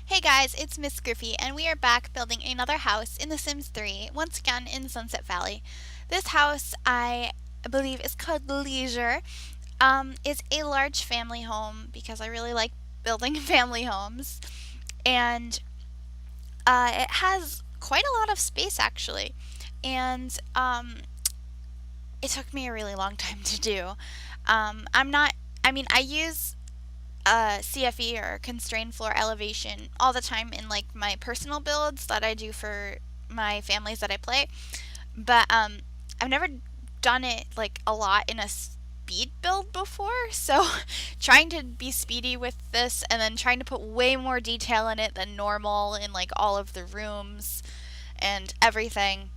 Hey guys, it's Miss Griffey, and we are back building another house in The Sims 3, once again in Sunset Valley. This house, I believe, is called Leisure. Is a large family home because I really like building family homes, and it has quite a lot of space actually. And it took me a really long time to do. I'm not. I mean, I use CFE or constrained floor elevation all the time in like my personal builds that I do for my families that I play. But I've never done it like a lot in a speed build before. So trying to be speedy with this and then trying to put way more detail in it than normal in like all of the rooms and everything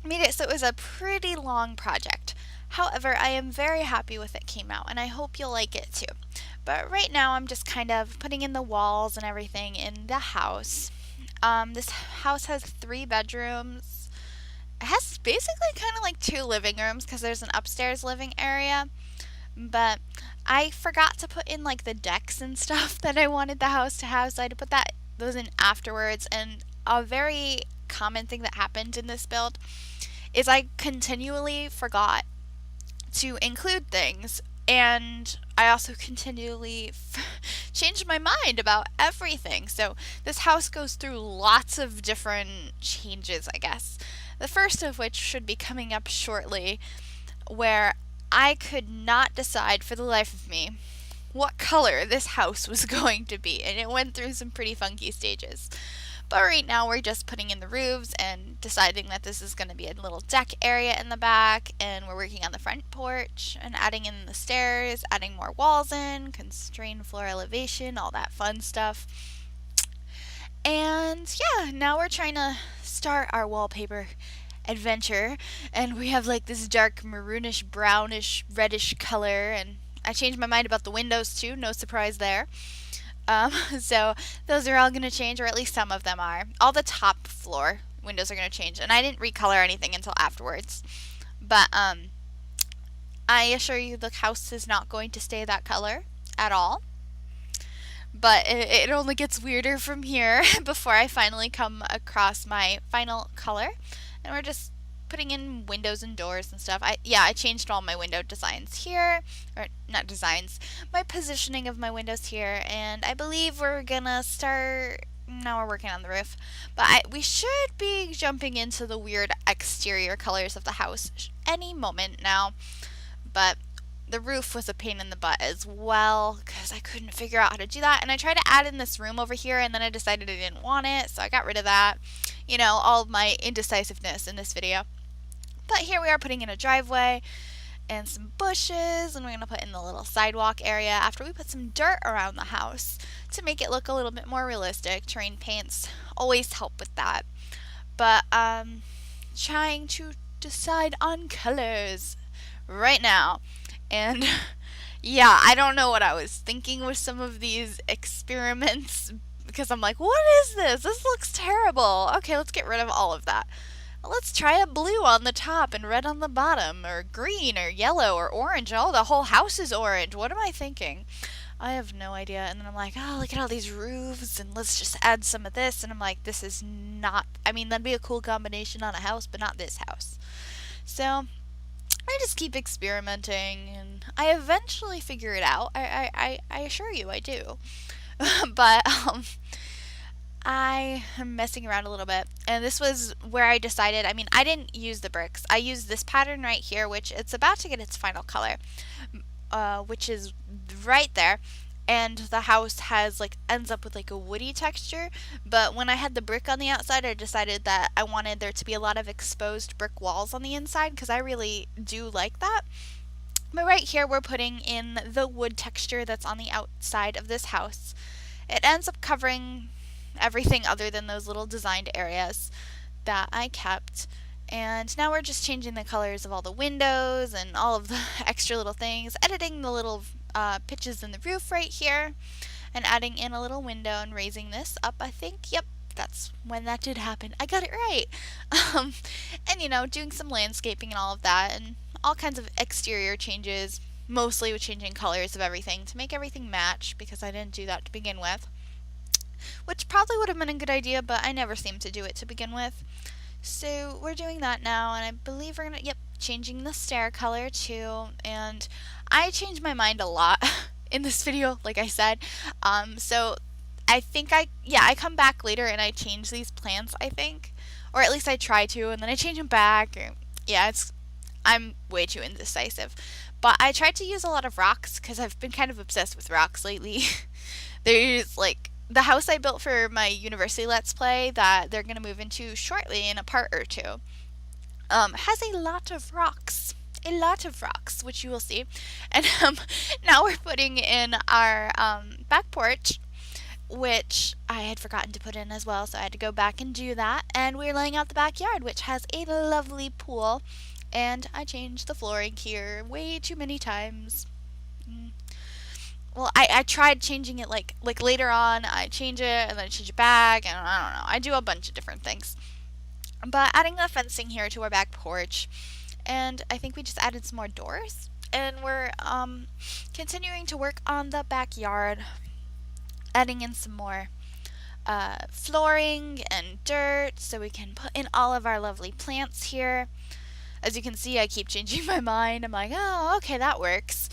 made it so it was a pretty long project. However, I am very happy with it came out and I hope you'll like it too. But right now I'm just kind of putting in the walls and everything in the house. This house has 3 bedrooms. It has basically kind of like 2 living rooms because there's an upstairs living area. But I forgot to put in like the decks and stuff that I wanted the house to have, so I had to put those in afterwards. And a very common thing that happened in this build is I continually forgot to include things, and I also continually changed my mind about everything. So this house goes through lots of different changes, I guess. The first of which should be coming up shortly, where I could not decide for the life of me what color this house was going to be, and it went through some pretty funky stages. But right now we're just putting in the roofs and deciding that this is going to be a little deck area in the back, and we're working on the front porch and adding in the stairs, adding more walls in, constrained floor elevation, all that fun stuff. And yeah, now we're trying to start our wallpaper adventure, and we have like this dark maroonish, brownish, reddish color, and I changed my mind about the windows too, no surprise there. So those are all going to change, or at least some of them are. All the top floor windows are going to change, and I didn't recolor anything until afterwards. But I assure you, the house is not going to stay that color at all. But it only gets weirder from here before I finally come across my final color. And we're just putting in windows and doors and stuff. I changed all my window designs here, or not designs, my positioning of my windows here, and I believe we're gonna start. Now we're working on the roof, but we should be jumping into the weird exterior colors of the house any moment now. But the roof was a pain in the butt as well because I couldn't figure out how to do that. And I tried to add in this room over here, and then I decided I didn't want it, so I got rid of that. You know, all of my indecisiveness in this video. But here we are putting in a driveway and some bushes, and we're going to put in the little sidewalk area after we put some dirt around the house to make it look a little bit more realistic. Terrain paints always help with that. But trying to decide on colors right now. And yeah, I don't know what I was thinking with some of these experiments because I'm like, what is this? This looks terrible. Okay, let's get rid of all of that. Let's try a blue on the top and red on the bottom, or green, or yellow, or orange. Oh, the whole house is orange. What am I thinking? I have no idea. And then I'm like, oh, look at all these roofs, and let's just add some of this. And I'm like, this is not. I mean, that'd be a cool combination on a house, but not this house. So I just keep experimenting, and I eventually figure it out. I assure you, I do. But I am messing around a little bit, and this was where I decided. I mean, I didn't use the bricks. I used this pattern right here, which it's about to get its final color, which is right there. And the house has like ends up with like a woody texture. But when I had the brick on the outside, I decided that I wanted there to be a lot of exposed brick walls on the inside because I really do like that. But right here, we're putting in the wood texture that's on the outside of this house. It ends up covering everything other than those little designed areas that I kept. And now we're just changing the colors of all the windows and all of the extra little things, editing the little pitches in the roof right here, and adding in a little window and raising this up, I think. Yep, that's when that did happen. I got it right. And, you know, doing some landscaping and all of that, and all kinds of exterior changes, mostly with changing colors of everything to make everything match because I didn't do that to begin with. which probably would have been a good idea, but I never seemed to do it to begin with. So we're doing that now, and I believe we're gonna, yep, changing the stair color too. And I changed my mind a lot in this video, like I said. So I think I come back later and I change these plants, I think. Or at least I try to, and then I change them back. Yeah, I'm way too indecisive. But I tried to use a lot of rocks because I've been kind of obsessed with rocks lately. There's like the house I built for my university Let's Play that they're going to move into shortly in a part or two has a lot of rocks. A lot of rocks, which you will see. And now we're putting in our back porch, which I had forgotten to put in as well, so I had to go back and do that. And we're laying out the backyard, which has a lovely pool. And I changed the flooring here way too many times. Well, I tried changing it like later on. I change it and then I change it back, and I don't know. I do a bunch of different things. But adding the fencing here to our back porch, and I think we just added some more doors. And we're continuing to work on the backyard, adding in some more flooring and dirt so we can put in all of our lovely plants here. As you can see, I keep changing my mind. I'm like, oh, okay, that works.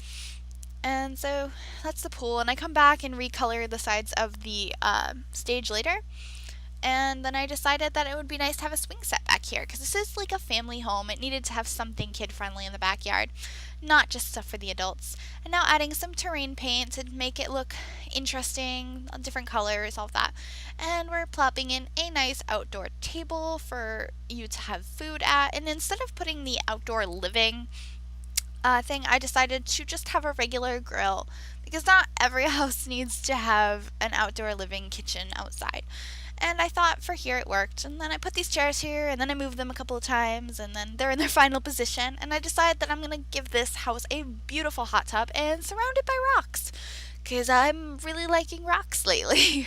And so that's the pool, and I come back and recolor the sides of the stage later. And then I decided that it would be nice to have a swing set back here because this is like a family home. It needed to have something kid friendly in the backyard, not just stuff for the adults. And now adding some terrain paint to make it look interesting, different colors, all of that. And we're plopping in a nice outdoor table for you to have food at. And instead of putting the outdoor living thing, I decided to just have a regular grill because not every house needs to have an outdoor living kitchen outside. And I thought for here it worked, and then I put these chairs here, and then I moved them a couple of times, and then they're in their final position, and I decided that I'm going to give this house a beautiful hot tub and surround it by rocks, because I'm really liking rocks lately.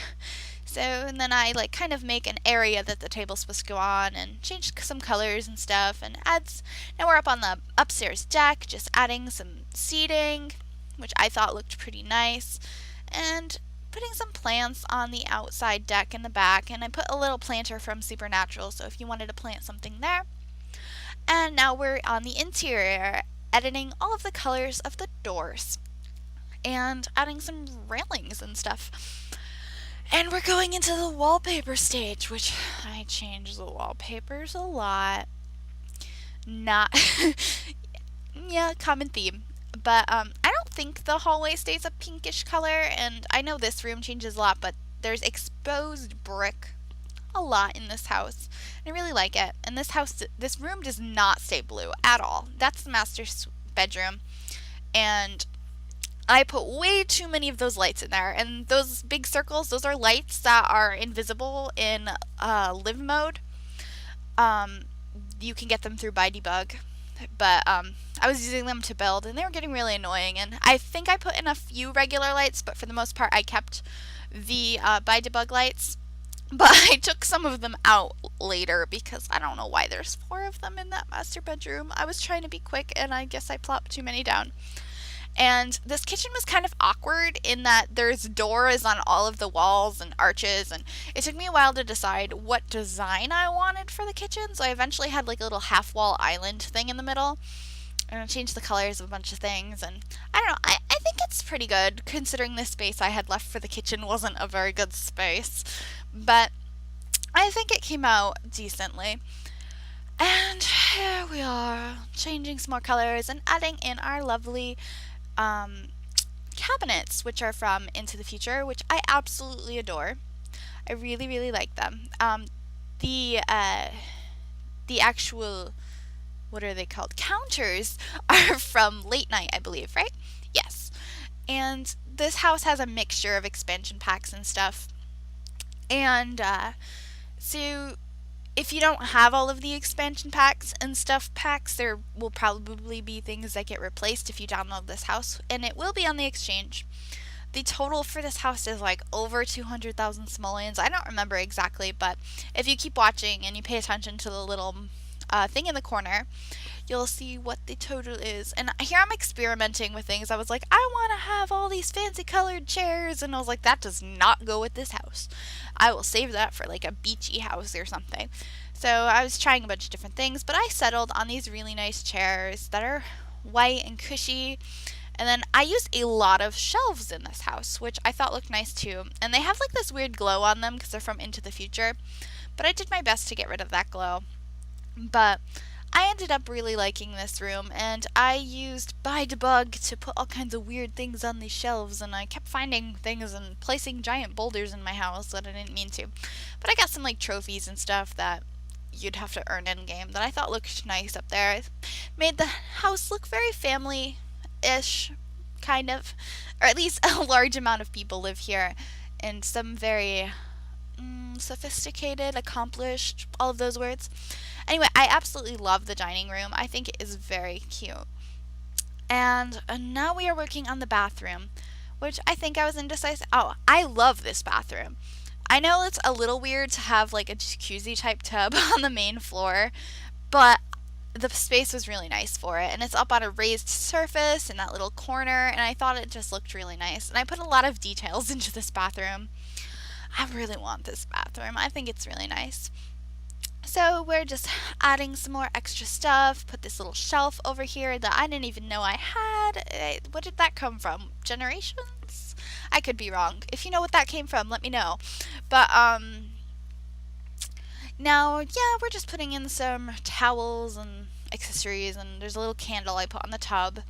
So, and then I like kind of make an area that the table's supposed to go on and change some colors and stuff and adds. Now we're up on the upstairs deck, just adding some seating, which I thought looked pretty nice, and putting some plants on the outside deck in the back. And I put a little planter from Supernatural, so if you wanted to plant something there. And now we're on the interior, editing all of the colors of the doors and adding some railings and stuff. And we're going into the wallpaper stage, which I change the wallpapers a lot. Not, yeah, common theme. But I don't think the hallway stays a pinkish color, and I know this room changes a lot, but there's exposed brick a lot in this house. I really like it. And this room does not stay blue at all. That's the master's bedroom. And I put way too many of those lights in there, and those big circles, those are lights that are invisible in live mode. You can get them through ByDebug, but I was using them to build, and they were getting really annoying, and I think I put in a few regular lights, but for the most part I kept the ByDebug lights. But I took some of them out later because I don't know why there's 4 of them in that master bedroom. I was trying to be quick, and I guess I plopped too many down. And this kitchen was kind of awkward in that there's doors on all of the walls and arches, and it took me a while to decide what design I wanted for the kitchen, so I eventually had like a little half wall island thing in the middle, and I changed the colors of a bunch of things, and I don't know, I think it's pretty good considering the space I had left for the kitchen wasn't a very good space, but I think it came out decently. And here we are, changing some more colors and adding in our lovely cabinets, which are from Into the Future, which I absolutely adore. I really, really like them. The actual, what are they called? Counters are from Late Night, I believe, right? Yes. And this house has a mixture of expansion packs and stuff. And so if you don't have all of the expansion packs and stuff packs, there will probably be things that get replaced if you download this house, and it will be on the exchange. The total for this house is like over 200,000 simoleons. I don't remember exactly, but if you keep watching and you pay attention to the little thing in the corner, you'll see what the total is. And here I'm experimenting with things. I was like, I want to have all these fancy colored chairs, and I was like, that does not go with this house. I will save that for like a beachy house or something. So I was trying a bunch of different things, but I settled on these really nice chairs that are white and cushy. And then I used a lot of shelves in this house, which I thought looked nice too. And they have like this weird glow on them because they're from Into the Future. But I did my best to get rid of that glow. But I ended up really liking this room, and I used By-Debug to put all kinds of weird things on these shelves, and I kept finding things and placing giant boulders in my house that I didn't mean to. But I got some like trophies and stuff that you'd have to earn in game that I thought looked nice up there. It made the house look very family-ish, kind of, or at least a large amount of people live here, and some very sophisticated, accomplished, all of those words. Anyway, I absolutely love the dining room. I think it is very cute. And now we are working on the bathroom, which I think I was indecisive. Oh, I love this bathroom. I know it's a little weird to have like a jacuzzi type tub on the main floor, but the space was really nice for it, and it's up on a raised surface in that little corner, and I thought it just looked really nice. And I put a lot of details into this bathroom. I really want this bathroom. I think it's really nice. So we're just adding some more extra stuff. Put this little shelf over here that I didn't even know I had. What did that come from? Generations? I could be wrong. If you know what that came from, let me know. But now, yeah, we're just putting in some towels and accessories, and there's a little candle I put on the tub.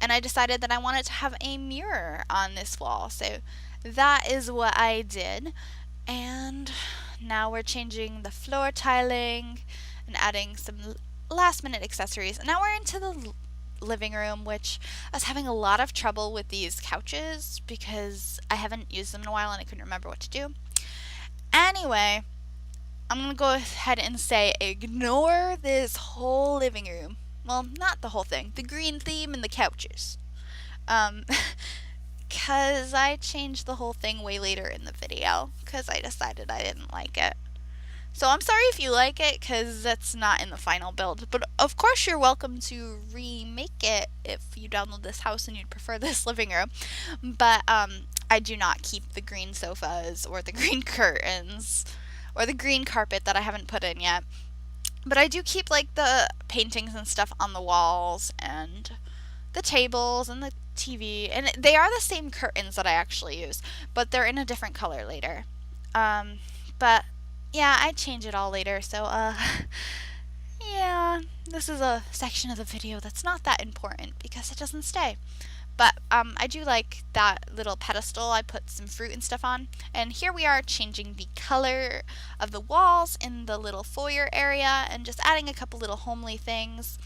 And I decided that I wanted to have a mirror on this wall. So that is what I did. And now we're changing the floor tiling and adding some last minute accessories. And now we're into the living room, which I was having a lot of trouble with these couches because I haven't used them in a while and I couldn't remember what to do. Anyway, I'm going to go ahead and say ignore this whole living room. Well, not the whole thing. The green theme and the couches. Because I changed the whole thing way later in the video because I decided I didn't like it. So I'm sorry if you like it because that's not in the final build. But of course you're welcome to remake it if you download this house and you'd prefer this living room. But I do not keep the green sofas or the green curtains or the green carpet that I haven't put in yet. But I do keep like the paintings and stuff on the walls and the tables and the TV, and they are the same curtains that I actually use, but they're in a different color later. But yeah, I change it all later, so yeah, this is a section of the video that's not that important because it doesn't stay. But I do like that little pedestal I put some fruit and stuff on. And here we are changing the color of the walls in the little foyer area and just adding a couple little homely things.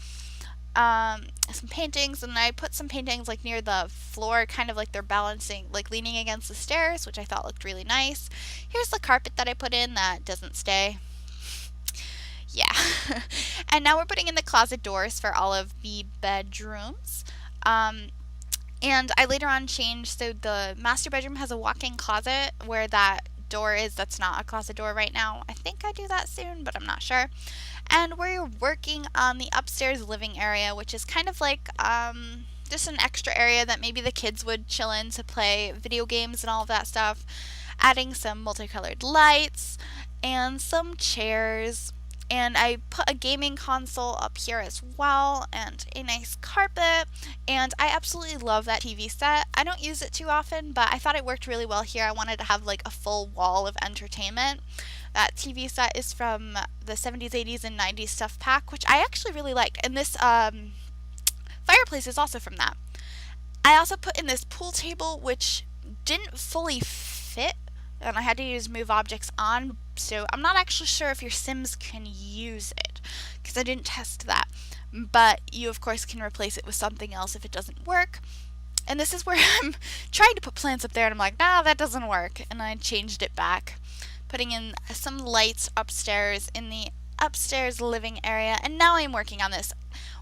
Some paintings, and I put some paintings like near the floor, kind of like they're balancing, like leaning against the stairs, which I thought looked really nice. Here's the carpet that I put in that doesn't stay. Yeah. And now we're putting in the closet doors for all of the bedrooms. And I later on changed, so the master bedroom has a walk-in closet where that door is. That's not a closet door right now. I think I do that soon, but I'm not sure. And we're working on the upstairs living area, which is kind of like just an extra area that maybe the kids would chill in to play video games and all of that stuff. Adding some multicolored lights and some chairs. And I put a gaming console up here as well and a nice carpet. And I absolutely love that TV set. I don't use it too often, but I thought it worked really well here. I wanted to have like a full wall of entertainment. That TV set is from the 70s, 80s, and 90s stuff pack, which I actually really liked. And this fireplace is also from that. I also put in this pool table, which didn't fully fit, and I had to use move objects on, so I'm not actually sure if your Sims can use it, because I didn't test that. But you, of course, can replace it with something else if it doesn't work. And this is where I'm trying to put plants up there, and I'm like, nah, that doesn't work. And I changed it back, putting in some lights upstairs in the upstairs living area. And now I'm working on this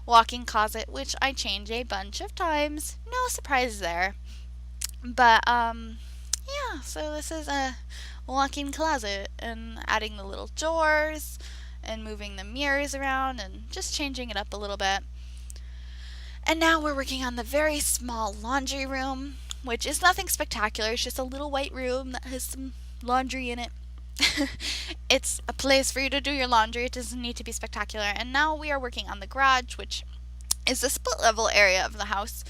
walk-in closet, which I change a bunch of times. No surprise there. But, yeah, so this is a walk-in closet, and adding the little doors and moving the mirrors around and just changing it up a little bit. And now we're working on the very small laundry room, which is nothing spectacular. It's just a little white room that has some laundry in it. It's a place for you to do your laundry. It doesn't need to be spectacular. And now we are working on the garage, which is the split level area of the house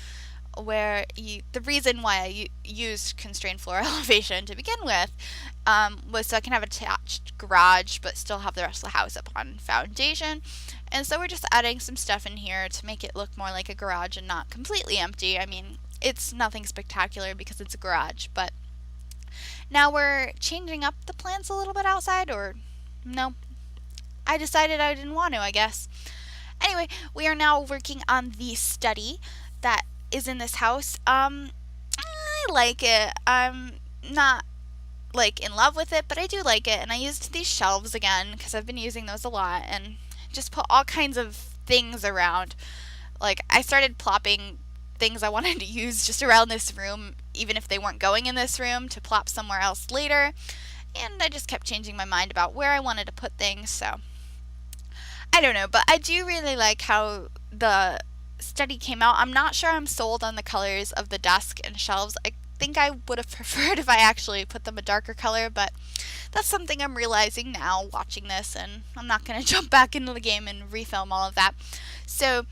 where the reason why I used constrained floor elevation to begin with was so I can have an attached garage but still have the rest of the house up on foundation. And so we're just adding some stuff in here to make it look more like a garage and not completely empty. I mean, it's nothing spectacular because it's a garage, but now we're changing up the plants a little bit outside, or no, I decided I didn't want to, I guess. Anyway, we are now working on the study that is in this house. I like it. I'm not like in love with it, but I do like it, and I used these shelves again because I've been using those a lot and just put all kinds of things around. Like, I started plopping things I wanted to use just around this room, even if they weren't going in this room, to plop somewhere else later. And I just kept changing my mind about where I wanted to put things, so I don't know, but I do really like how the study came out. I'm not sure I'm sold on the colors of the desk and shelves. I think I would have preferred if I actually put them a darker color, but that's something I'm realizing now watching this, and I'm not going to jump back into the game and refilm all of that. So,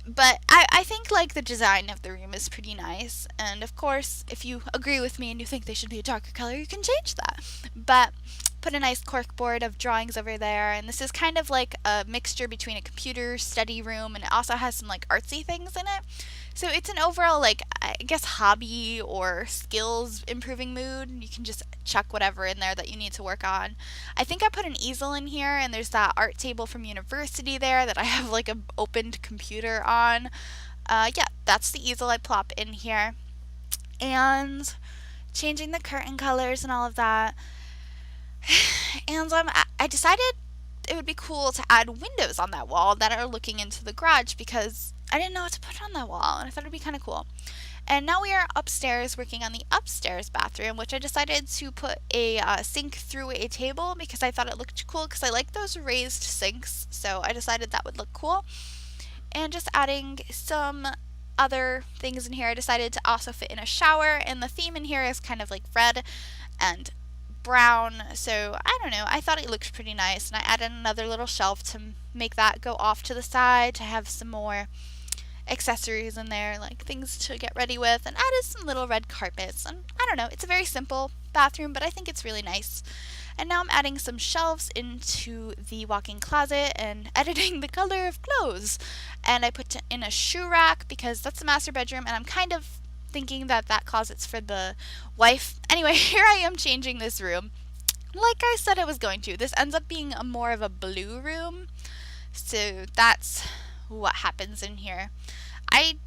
but I think like the design of the room is pretty nice, and of course, if you agree with me and you think they should be a darker color, you can change that. But put a nice corkboard of drawings over there, and this is kind of like a mixture between a computer study room, and it also has some like artsy things in it. So it's an overall, like, I guess hobby or skills improving mood. You can just chuck whatever in there that you need to work on. I think I put an easel in here, and there's that art table from university there that I have like a opened computer on. Yeah, that's the easel I plop in here. And changing the curtain colors and all of that. And I decided it would be cool to add windows on that wall that are looking into the garage because I didn't know what to put on that wall, and I thought it would be kind of cool. And now we are upstairs working on the upstairs bathroom, which I decided to put a sink through a table because I thought it looked cool because I like those raised sinks, so I decided that would look cool. And just adding some other things in here, I decided to also fit in a shower, and the theme in here is kind of like red and brown, so I don't know, I thought it looked pretty nice, and I added another little shelf to make that go off to the side to have some more accessories in there, like things to get ready with, and added some little red carpets. And I don't know, it's a very simple bathroom, but I think it's really nice. And now I'm adding some shelves into the walk-in closet and editing the color of clothes. And I put in a shoe rack because that's the master bedroom, and I'm kind of thinking that that closet's for the wife. Anyway, here I am changing this room. Like I said I was going to. This ends up being more of a blue room. So that's what happens in here. I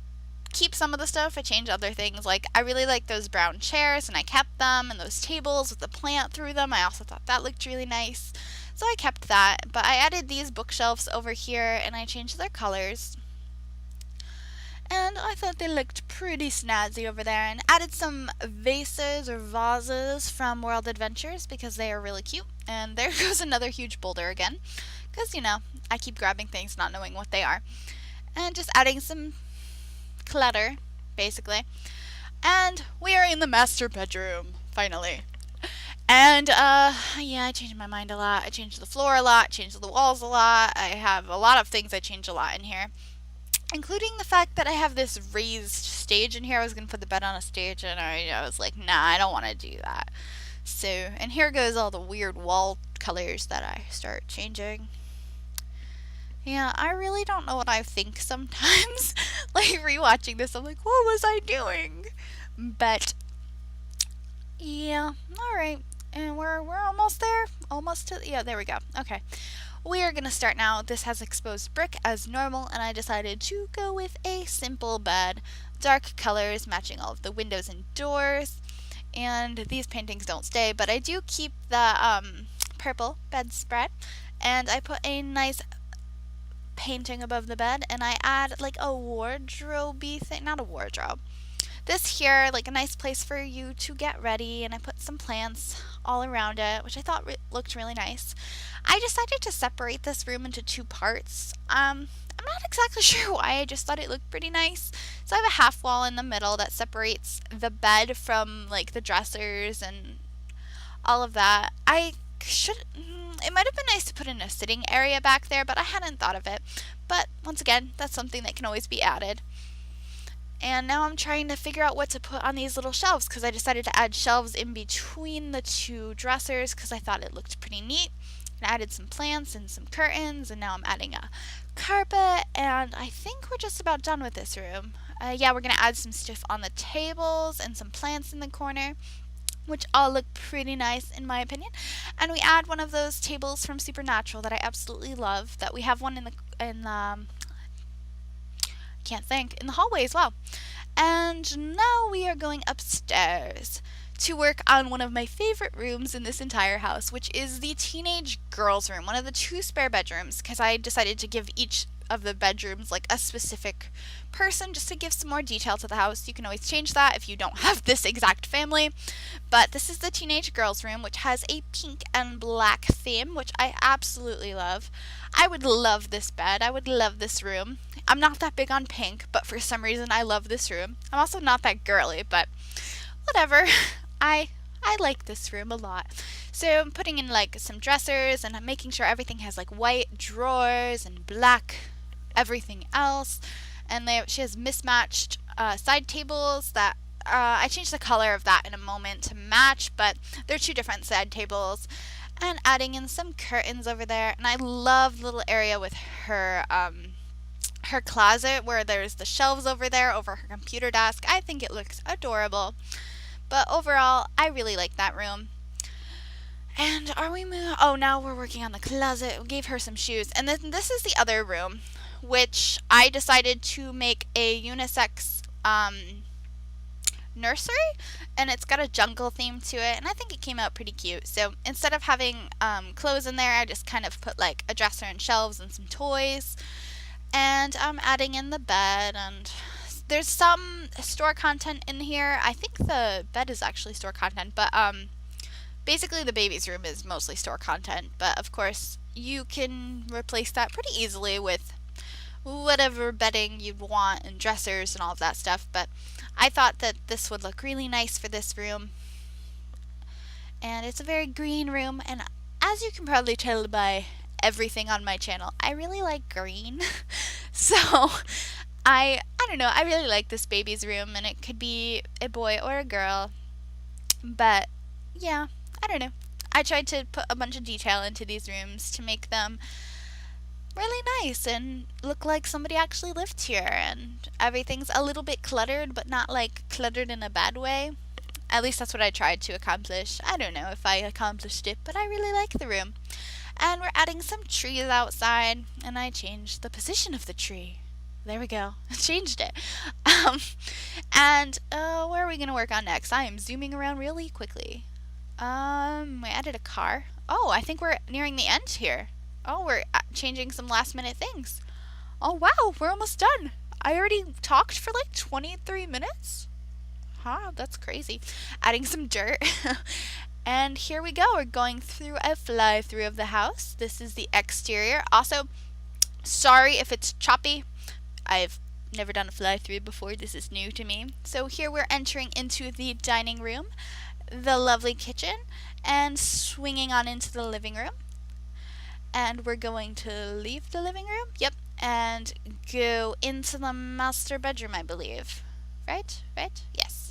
keep some of the stuff, I change other things. Like, I really like those brown chairs, and I kept them, and those tables with the plant through them. I also thought that looked really nice. So I kept that, but I added these bookshelves over here, and I changed their colors. And I thought they looked pretty snazzy over there, and added some vases or vases from World Adventures because they are really cute. And there goes another huge boulder again, because, you know, I keep grabbing things not knowing what they are. And just adding some clutter, basically. And we are in the master bedroom, finally. And, yeah, I changed my mind a lot. I changed the floor a lot, changed the walls a lot. I have a lot of things I change a lot in here, including the fact that I have this raised stage in here. I was going to put the bed on a stage, and I was like, nah, I don't want to do that. So, and here goes all the weird wall colors that I start changing. Yeah, I really don't know what I think sometimes. Like, rewatching this, I'm like, what was I doing? But, yeah, alright. And we're almost there. Almost to, yeah, there we go. Okay. We are going to start now. This has exposed brick as normal, and I decided to go with a simple bed. Dark colors matching all of the windows and doors. And these paintings don't stay, but I do keep the purple bedspread. And I put a nice painting above the bed, and I add like a wardrobe-y thing. Not a wardrobe. This here, like a nice place for you to get ready, and I put some plants all around it, which I thought looked really nice. I decided to separate this room into two parts. I'm not exactly sure why, I just thought it looked pretty nice. So I have a half wall in the middle that separates the bed from like the dressers and all of that. It might have been nice to put in a sitting area back there, but I hadn't thought of it. But once again, that's something that can always be added. And now I'm trying to figure out what to put on these little shelves because I decided to add shelves in between the two dressers because I thought it looked pretty neat. And added some plants and some curtains, and now I'm adding a carpet, and I think we're just about done with this room. Yeah, we're going to add some stuff on the tables and some plants in the corner, which all look pretty nice in my opinion. And we add one of those tables from Supernatural that I absolutely love. That we have one in the hallway as well. And now we are going upstairs to work on one of my favorite rooms in this entire house, which is the teenage girls' room, one of the two spare bedrooms, because I decided to give each of the bedrooms like a specific person just to give some more detail to the house. You can always change that if you don't have this exact family. But this is the teenage girls' room, which has a pink and black theme, which I absolutely love. I would love this bed. I would love this room. I'm not that big on pink, but for some reason I love this room. I'm also not that girly, but whatever. I like this room a lot. So I'm putting in like some dressers and I'm making sure everything has like white drawers and black everything else. And she has mismatched side tables that I changed the color of that in a moment to match, but they're two different side tables. And adding in some curtains over there. And I love the little area with her closet where there's the shelves over there over her computer desk. I think it looks adorable. But overall, I really like that room. And now we're working on the closet. We gave her some shoes. And then this is the other room, which I decided to make a unisex nursery. And it's got a jungle theme to it. And I think it came out pretty cute. So instead of having clothes in there, I just kind of put like a dresser and shelves and some toys. And I'm adding in the bed, and there's some store content in here. I think the bed is actually store content, but basically the baby's room is mostly store content. But of course, you can replace that pretty easily with whatever bedding you'd want and dressers and all of that stuff. But I thought that this would look really nice for this room. And it's a very green room, and as you can probably tell by everything on my channel, I really like green. So I don't know, I really like this baby's room, and it could be a boy or a girl. But yeah, I don't know. I tried to put a bunch of detail into these rooms to make them really nice and look like somebody actually lived here, and everything's a little bit cluttered, but not like cluttered in a bad way. At least that's what I tried to accomplish. I don't know if I accomplished it, but I really like the room. And we're adding some trees outside, and I changed the position of the tree. There we go. I changed it. Where are we going to work on next? I am zooming around really quickly. We added a car. Oh, I think we're nearing the end here. Oh, we're changing some last minute things. Oh, wow, we're almost done. I already talked for like 23 minutes? Huh, that's crazy. Adding some dirt. And here we go. We're going through a fly-through of the house. This is the exterior. Also, sorry if it's choppy. I've never done a fly-through before. This is new to me. So here we're entering into the dining room, the lovely kitchen, and swinging on into the living room. And we're going to leave the living room. Yep. And go into the master bedroom, I believe. Right? Yes.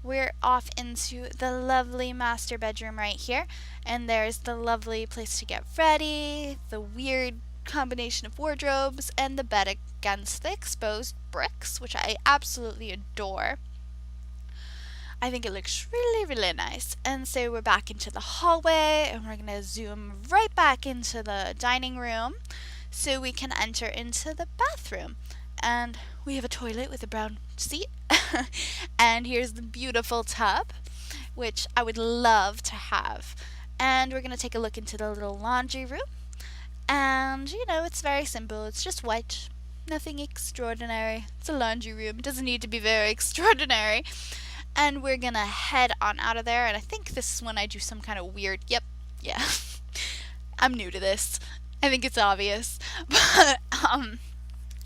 We're off into the lovely master bedroom right here. And there's the lovely place to get ready, the weird combination of wardrobes, and the bed against the exposed bricks, which I absolutely adore. I think it looks really, really nice. And so we're back into the hallway, and we're going to zoom right back into the dining room so we can enter into the bathroom. And we have a toilet with a brown seat. And here's the beautiful tub, which I would love to have. And we're going to take a look into the little laundry room. And, it's very simple. It's just white. Nothing extraordinary. It's a laundry room. It doesn't need to be very extraordinary. And we're gonna head on out of there. And I think this is when I do some kind of weird, yep, yeah. I'm new to this. I think it's obvious. But,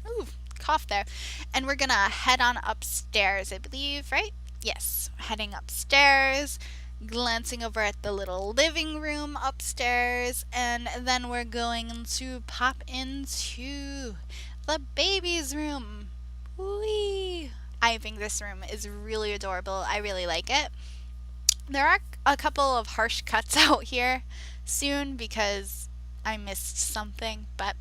ooh, cough there. And we're gonna head on upstairs, I believe, right? Yes, heading upstairs, glancing over at the little living room upstairs, and then we're going to pop into the baby's room. Whee! I think this room is really adorable. I really like it. There are a couple of harsh cuts out here soon because I missed something, but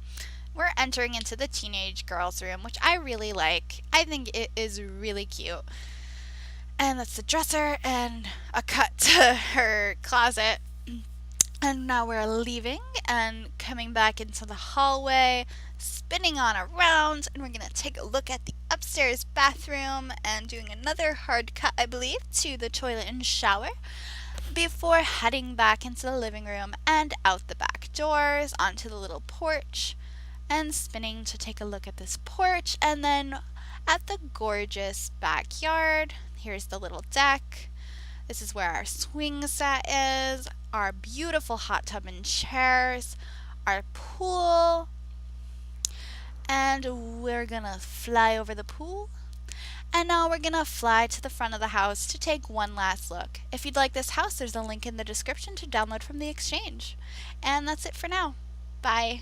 we're entering into the teenage girl's room, which I really like. I think it is really cute. And that's the dresser and a cut to her closet. And now we're leaving and coming back into the hallway, spinning on around, and we're going to take a look at the upstairs bathroom and doing another hard cut, I believe, to the toilet and shower before heading back into the living room and out the back doors onto the little porch and spinning to take a look at this porch and then at the gorgeous backyard. Here's the little deck. This is where our swing set is, our beautiful hot tub and chairs, our pool, and we're gonna fly over the pool. And now we're gonna fly to the front of the house to take one last look. If you'd like this house, there's a link in the description to download from the exchange. And that's it for now. Bye.